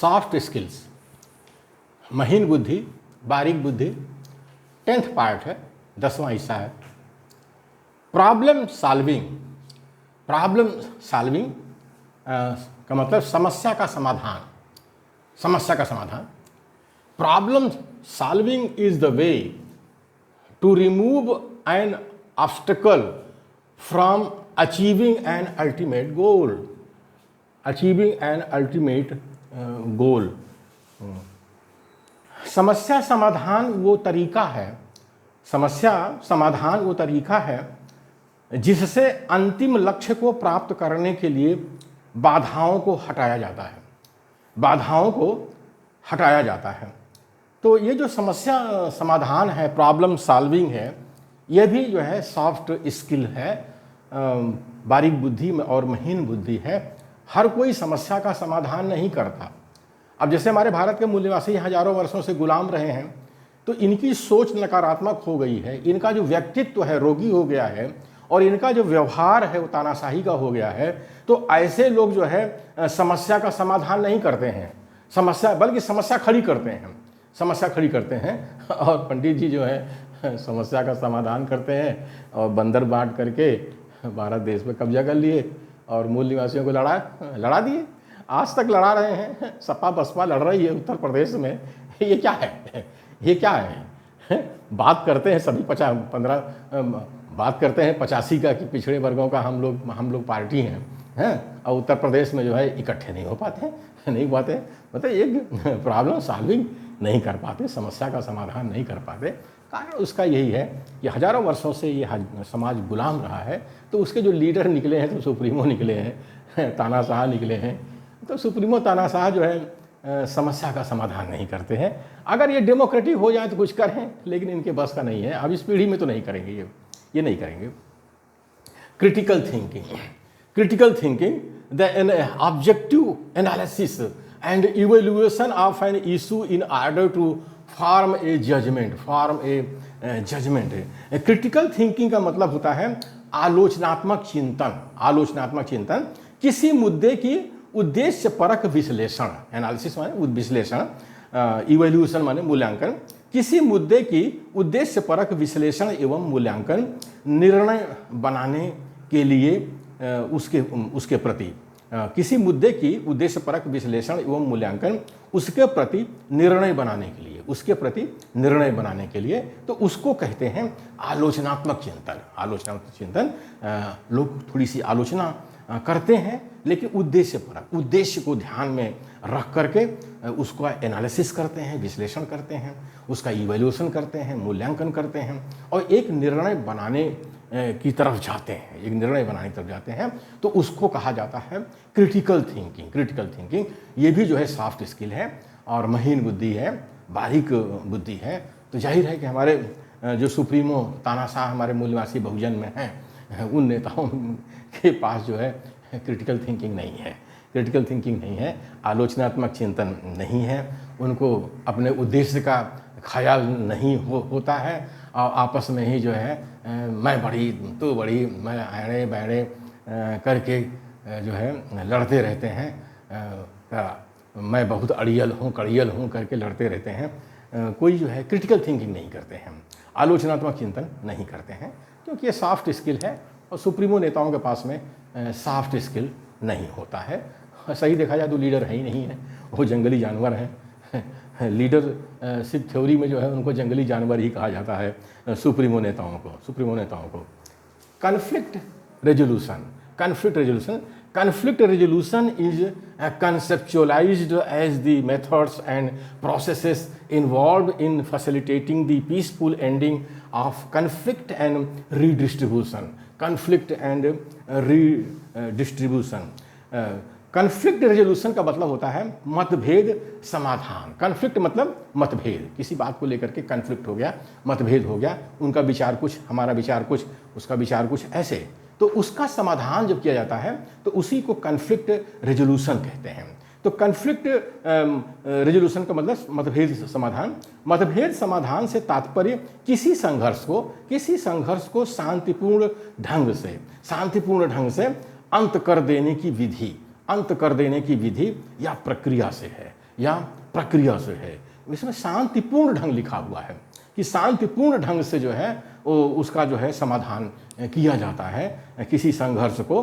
Soft skills, महीन बुद्धि, बारीक बुद्धि, 10th पार्ट है, 10वां हिस्सा है। प्रॉब्लम सॉल्विंग, प्रॉब्लम सॉल्विंग का मतलब समस्या का समाधान, समस्या का समाधान। Problem solving is the way to remove an obstacle from achieving an ultimate goal, achieving an ultimate goal. समस्या समाधान वो तरीका है, समस्या समाधान वो तरीका है जिससे अंतिम लक्ष्य को प्राप्त करने के लिए बाधाओं को हटाया जाता है, बाधाओं को हटाया जाता है। तो ये जो समस्या समाधान है, प्रॉब्लम सॉल्विंग है, ये भी जो है सॉफ्ट स्किल है, बारीक बुद्धि और महीन बुद्धि है। हर कोई समस्या का समाधान नहीं करता। अब जैसे हमारे भारत के मूल निवासी हजारों वर्षों से गुलाम रहे हैं, तो इनकी सोच नकारात्मक हो गई है, इनका जो व्यक्तित्व है रोगी हो गया है, और इनका जो व्यवहार है वो तानाशाही का हो गया है। तो ऐसे लोग जो है समस्या का समाधान नहीं करते हैं, समस्या बल्कि समस्या खड़ी करते हैं, समस्या खड़ी करते हैं। और पंडित जी जो है समस्या का समाधान करते हैं और बंदर बांट करके भारत देश में कब्जा कर लिए और मूल निवासियों को लड़ा दिए। आज तक लड़ा रहे हैं, सपा बसपा लड़ रही है उत्तर प्रदेश में। ये क्या है, ये क्या है? बात करते हैं सभी 15 बात करते हैं 85 का कि पिछड़े वर्गों का हम लोग पार्टी हैं, और उत्तर प्रदेश में जो है इकट्ठे नहीं हो पाते, नहीं पाते, मतलब एक प्रॉब्लम सॉल्विंग नहीं कर पाते, समस्या का समाधान नहीं कर पाते। कारण उसका यही है कि हजारों वर्षों से ये समाज गुलाम रहा है। तो उसके जो लीडर निकले हैं, तो सुप्रीमो निकले हैं, तानाशाह निकले हैं। तो सुप्रीमो तानाशाह जो है समस्या का समाधान नहीं करते हैं। अगर ये डेमोक्रेटिक हो जाए तो कुछ करें, लेकिन इनके बस का नहीं है। अब इस पीढ़ी में तो नहीं करेंगे, ये नहीं करेंगे। Critical thinking, critical thinking the objective analysis and evaluation of an issue in order to form a judgment, form a judgment. Critical thinking का मतलब होता है आलोचनात्मक चिंतन, आलोचनात्मक चिंतन, किसी मुद्दे की उद्देश्य परक विश्लेषण, एनालिसिस माने विश्लेषण, इवेल्यूशन माने मूल्यांकन, किसी मुद्दे की उद्देश्य परक विश्लेषण एवं मूल्यांकन, निर्णय बनाने के लिए उसके प्रति, किसी मुद्दे की उद्देश्य परक विश्लेषण एवं मूल्यांकन, उसके प्रति निर्णय बनाने के लिए, उसके प्रति निर्णय बनाने के लिए, तो उसको कहते हैं आलोचनात्मक चिंतन। आलोचनात्मक चिंतन, लोग थोड़ी सी आलोचना करते हैं, लेकिन उद्देश्य परक, उद्देश्य को ध्यान में रख करके उसको एनालिसिस करते हैं, विश्लेषण करते हैं, उसका इवैल्यूएशन करते हैं, मूल्यांकन करते हैं, और एक निर्णय बनाने की तरफ जाते हैं, एक निर्णय बनाने की तरफ जाते हैं। तो उसको कहा जाता है क्रिटिकल थिंकिंग। क्रिटिकल थिंकिंग ये भी जो है सॉफ्ट स्किल है, और महीन बुद्धि है, बारीक बुद्धि है। तो जाहिर है कि हमारे जो सुप्रीमो तानाशाह हमारे मूल निवासी बहुजन में हैं, उन नेताओं के पास जो है क्रिटिकल थिंकिंग नहीं है, क्रिटिकल थिंकिंग नहीं है, आलोचनात्मक चिंतन नहीं है, उनको अपने उद्देश्य का ख्याल नहीं होता है, और आपस में ही जो है मैं बड़ी तू बड़ी, मैं ऐड़े बैड़े करके जो है लड़ते रहते हैं, मैं बहुत अड़ियल हूँ कड़ियल हूँ करके लड़ते रहते हैं। कोई जो है क्रिटिकल थिंकिंग नहीं करते हैं, आलोचनात्मक चिंतन नहीं करते हैं, क्योंकि ये सॉफ्ट स्किल है, और सुप्रीमो नेताओं के पास में सॉफ्ट स्किल नहीं होता है। सही देखा जाए तो लीडर है ही नहीं है, वो जंगली जानवर हैं। लीडर सिर्फ थ्योरी में जो है उनको जंगली जानवर ही कहा जाता है, सुप्रीमो नेताओं को, सुप्रीमो नेताओं को। Conflict resolution, conflict resolution, conflict resolution is conceptualized as the methods and processes involved in facilitating the peaceful ending of conflict and redistribution, conflict and redistribution। Conflict resolution का मतलब होता है मतभेद समाधान। कन्फ्लिक्ट मतलब मतभेद, किसी बात को लेकर के कन्फ्लिक्ट हो गया, मतभेद हो गया, उनका विचार कुछ, हमारा विचार कुछ, उसका विचार कुछ, ऐसे, तो उसका समाधान जब किया जाता है तो उसी को कन्फ्लिक्ट रेजोल्यूशन कहते हैं। तो कन्फ्लिक्ट रेजोल्यूशन का मतलब मतभेद समाधान। मतभेद समाधान से तात्पर्य किसी संघर्ष को शांतिपूर्ण ढंग से अंत कर देने की विधि, अंत कर देने की विधि या प्रक्रिया से है, या प्रक्रिया से है। इसमें शांतिपूर्ण ढंग लिखा हुआ है कि शांतिपूर्ण ढंग से जो है वो उसका जो है समाधान किया जाता है। किसी संघर्ष को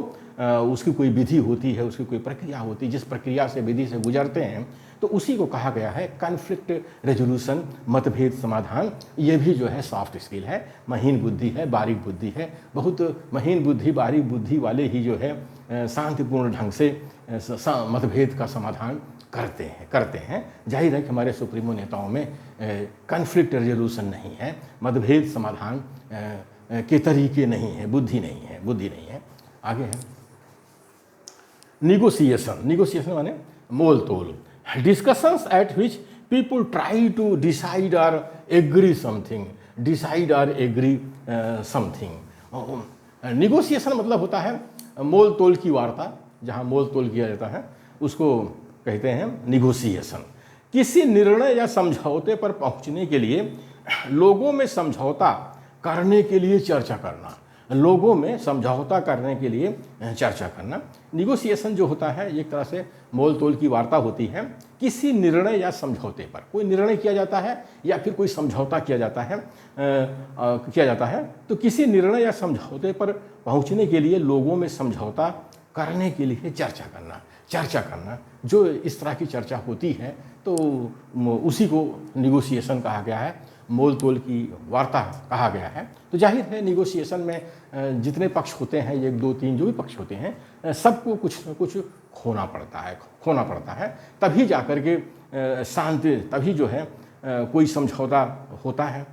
उसकी कोई विधि होती है, उसकी कोई प्रक्रिया होती है, जिस प्रक्रिया से विधि से गुजरते हैं तो उसी को कहा गया है कॉन्फ्लिक्ट रेजोल्यूशन, मतभेद समाधान। ये भी जो है सॉफ्ट स्किल है, महीन बुद्धि है, बारीक बुद्धि है। बहुत महीन बुद्धि बारीक बुद्धि वाले ही जो है शांतिपूर्ण ढंग से मतभेद का समाधान करते हैं। जाहिर है कि हमारे सुप्रीमो नेताओं में कॉन्फ्लिक्ट रेजोल्यूशन नहीं है, मतभेद समाधान के तरीके नहीं है, बुद्धि नहीं है। आगे है निगोशिएशन माने मोल तोल, discussions at which people try to decide और एग्री समथिंग। निगोशिएशन मतलब होता है मोल तोल की वार्ता, जहाँ मोल तोल किया जाता है उसको कहते हैं निगोशिएशन। किसी निर्णय या समझौते पर पहुंचने के लिए लोगों में समझौता करने के लिए चर्चा करना, निगोशिएशन जो होता है एक तरह से मोल तोल की वार्ता होती है। किसी निर्णय या समझौते पर कोई निर्णय किया जाता है या फिर कोई समझौता किया जाता है तो किसी निर्णय या समझौते पर पहुंचने के लिए लोगों में समझौता करने के लिए चर्चा करना। जो इस तरह की चर्चा होती है तो उसी को निगोशिएशन कहा गया है, मोल तोल की वार्ता कहा गया है। तो जाहिर है निगोशिएशन में जितने पक्ष होते हैं, 1 2 3 जो भी पक्ष होते हैं, सबको कुछ न कुछ खोना पड़ता है तभी जाकर के शांति, तभी जो है कोई समझौता होता है,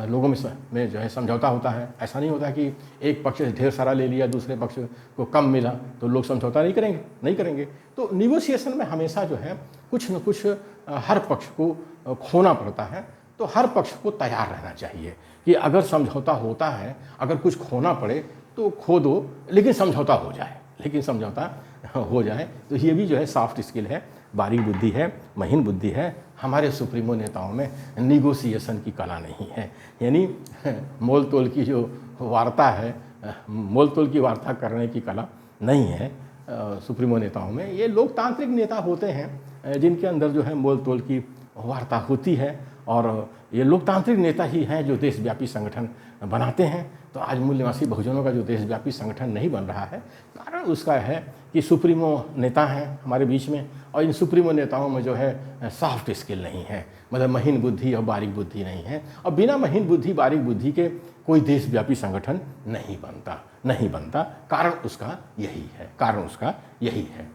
लोगों में जो है समझौता होता है। ऐसा नहीं होता कि एक पक्ष ढेर सारा ले लिया, दूसरे पक्ष को कम मिला तो लोग समझौता नहीं करेंगे। तो निगोशिएशन में हमेशा जो है कुछ न कुछ हर पक्ष को खोना पड़ता है। तो हर पक्ष को तैयार रहना चाहिए कि अगर समझौता होता है, अगर कुछ खोना पड़े तो खो दो, लेकिन समझौता हो जाए। तो ये भी जो है सॉफ्ट स्किल है, बारीक बुद्धि है, महीन बुद्धि है। हमारे सुप्रीमो नेताओं में निगोशिएशन की कला नहीं है, यानी मोल तोल की जो वार्ता है, मोल तोल की वार्ता करने की कला नहीं है सुप्रीमो नेताओं में। ये लोकतांत्रिक नेता होते हैं जिनके अंदर जो है मोल तोल की वार्ता होती है, और ये लोकतांत्रिक नेता ही हैं जो देशव्यापी संगठन बनाते हैं। तो आज मूल निवासी बहुजनों का जो देशव्यापी संगठन नहीं बन रहा है, कारण उसका है कि सुप्रीमो नेता हैं हमारे बीच में, और इन सुप्रीमो नेताओं में जो है सॉफ्ट स्किल नहीं है, मतलब महीन बुद्धि और बारीक बुद्धि नहीं है। और बिना महीन बुद्धि बारीक बुद्धि के कोई देशव्यापी संगठन नहीं बनता। कारण उसका यही है।